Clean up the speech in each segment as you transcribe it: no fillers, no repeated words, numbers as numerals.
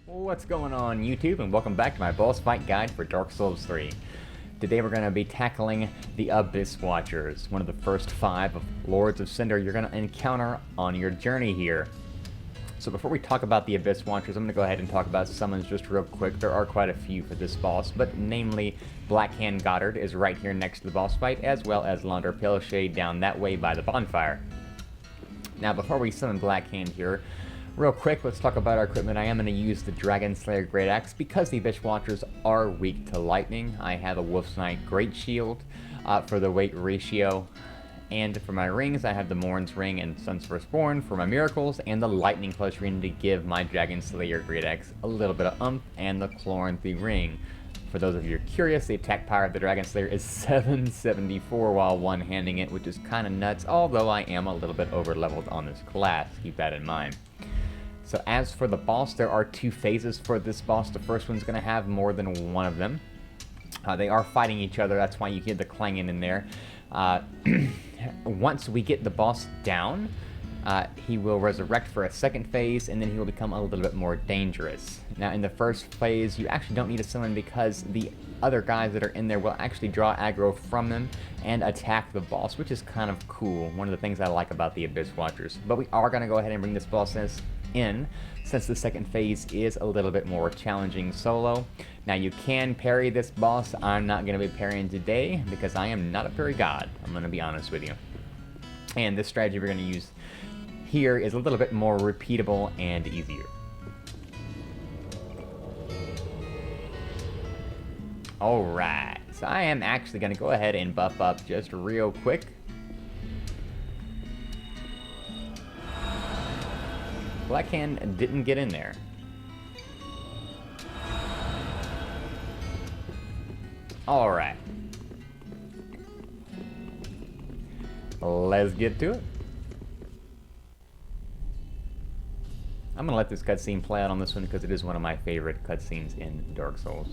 What's going on YouTube, and welcome back to my boss fight guide for Dark Souls 3. Today we're going to be tackling the Abyss Watchers, one of the first 5 of Lords of Cinder you're going to encounter on your journey here. So before we talk about the Abyss Watchers, I'm going to go ahead and talk about summons just real quick. There are quite a few for this boss, but namely Blackhand Gotthard is right here next to the boss fight, as well as Londor Pale Shade down that way by the bonfire. Now before we summon Blackhand here, real quick, let's talk about our equipment. I am going to use the Dragon Slayer Great Axe because the Abyss Watchers are weak to lightning. I have a Wolf's Knight Great Shield for the weight ratio. And for my rings, I have the Morn's Ring and Sun's Firstborn for my miracles, and the Lightning Plus Ring to give my Dragon Slayer Great Axe a little bit of oomph, and the Chloranthy Ring. For those of you who are curious, the attack power of the Dragon Slayer is 774 while one-handing it, which is kind of nuts, although I am a little bit over-leveled on this class. Keep that in mind. So as for the boss, there are 2 phases for this boss. The first one's going to have more than one of them. They are fighting each other, that's why you hear the clanging in there. Once we get the boss down, he will resurrect for a second phase, and then he will become a little bit more dangerous. Now in the first phase, you actually don't need to summon because the other guys that are in there will actually draw aggro from them and attack the boss, which is kind of cool. One of the things I like about the Abyss Watchers. But we are going to go ahead and bring this boss in, since the second phase is a little bit more challenging solo. Now you can parry this boss. I'm not going to be parrying today because I am not a parry god. I'm going to be honest with you. And this strategy we're going to use here is a little bit more repeatable and easier. Alright, so I am actually going to go ahead and buff up just real quick. Blackhand didn't get in there. Alright. Let's get to it. I'm gonna let this cutscene play out on this one because it is one of my favorite cutscenes in Dark Souls.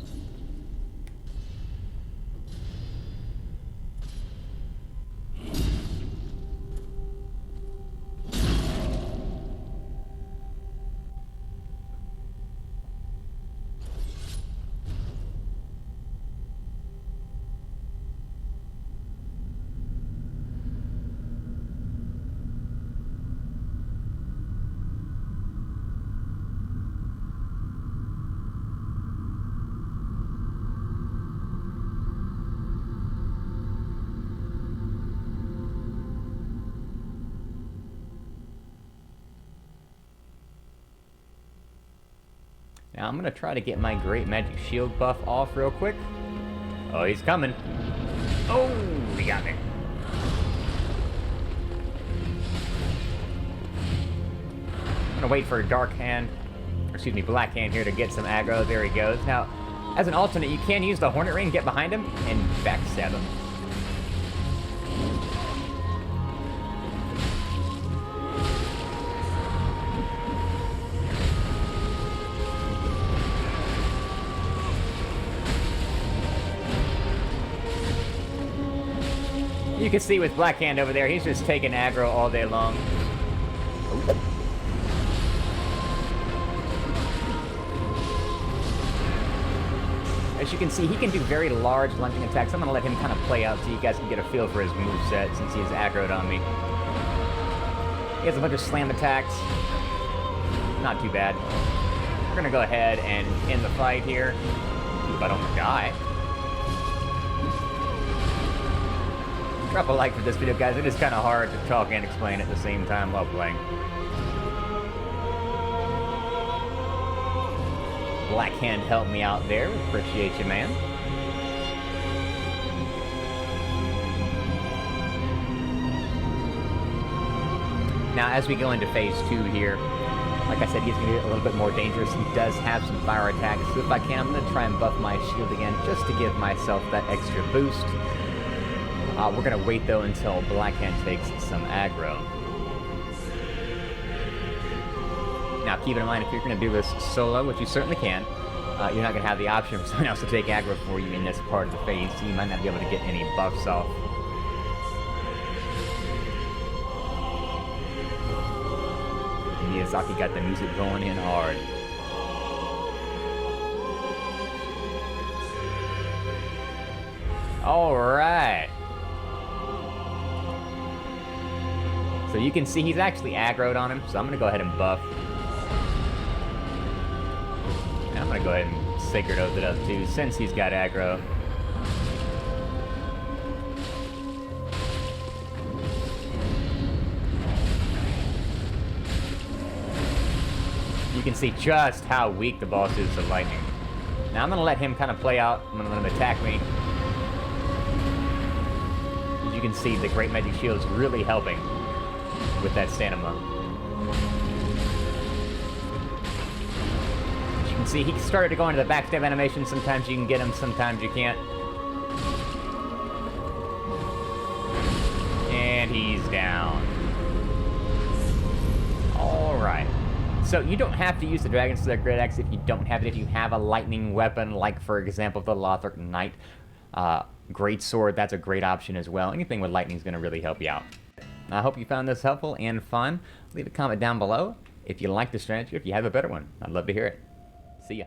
Now I'm going to try to get my Great Magic Shield buff off real quick. Oh, he's coming. Oh, he got me. I'm going to wait for Blackhand here to get some aggro. There he goes. Now, as an alternate, you can use the Hornet Ring, get behind him, and backstab him. You can see with Blackhand over there, he's just taking aggro all day long. Ooh. As you can see, he can do very large lunging attacks. I'm going to let him kind of play out so you guys can get a feel for his moveset since he is aggroed on me. He has a bunch of slam attacks. Not too bad. We're going to go ahead and end the fight here. If I don't die. Drop a like for this video, guys. It is kind of hard to talk and explain at the same time while playing. Blackhand helped me out there. Appreciate you, man. Now, as we go into phase 2 here, like I said, he's going to get a little bit more dangerous. He does have some fire attacks, so if I can, I'm going to try and buff my shield again just to give myself that extra boost. We're going to wait, though, until Blackhand takes some aggro. Now, keep in mind, if you're going to do this solo, which you certainly can, you're not going to have the option for someone else to take aggro for you in this part of the phase, so you might not be able to get any buffs off. Miyazaki got the music going in hard. Alright. So you can see he's actually aggroed on him, so I'm gonna go ahead and buff. And I'm gonna go ahead and Sacred Oath it up too, since he's got aggro. You can see just how weak the boss is to lightning. Now I'm gonna let him kind of play out. I'm gonna let him attack me. As you can see, the Great Magic Shield is really helping with that stamina. As you can see, he started to go into the backstab animation. Sometimes you can get him, sometimes you can't. And he's down. Alright. So you don't have to use the Dragon's Slayer Great Axe if you don't have it. If you have a lightning weapon, like for example the Lothric Knight Great Sword, that's a great option as well. Anything with lightning is going to really help you out. I hope you found this helpful and fun. Leave a comment down below if you like the strategy, if you have a better one. I'd love to hear it. See ya.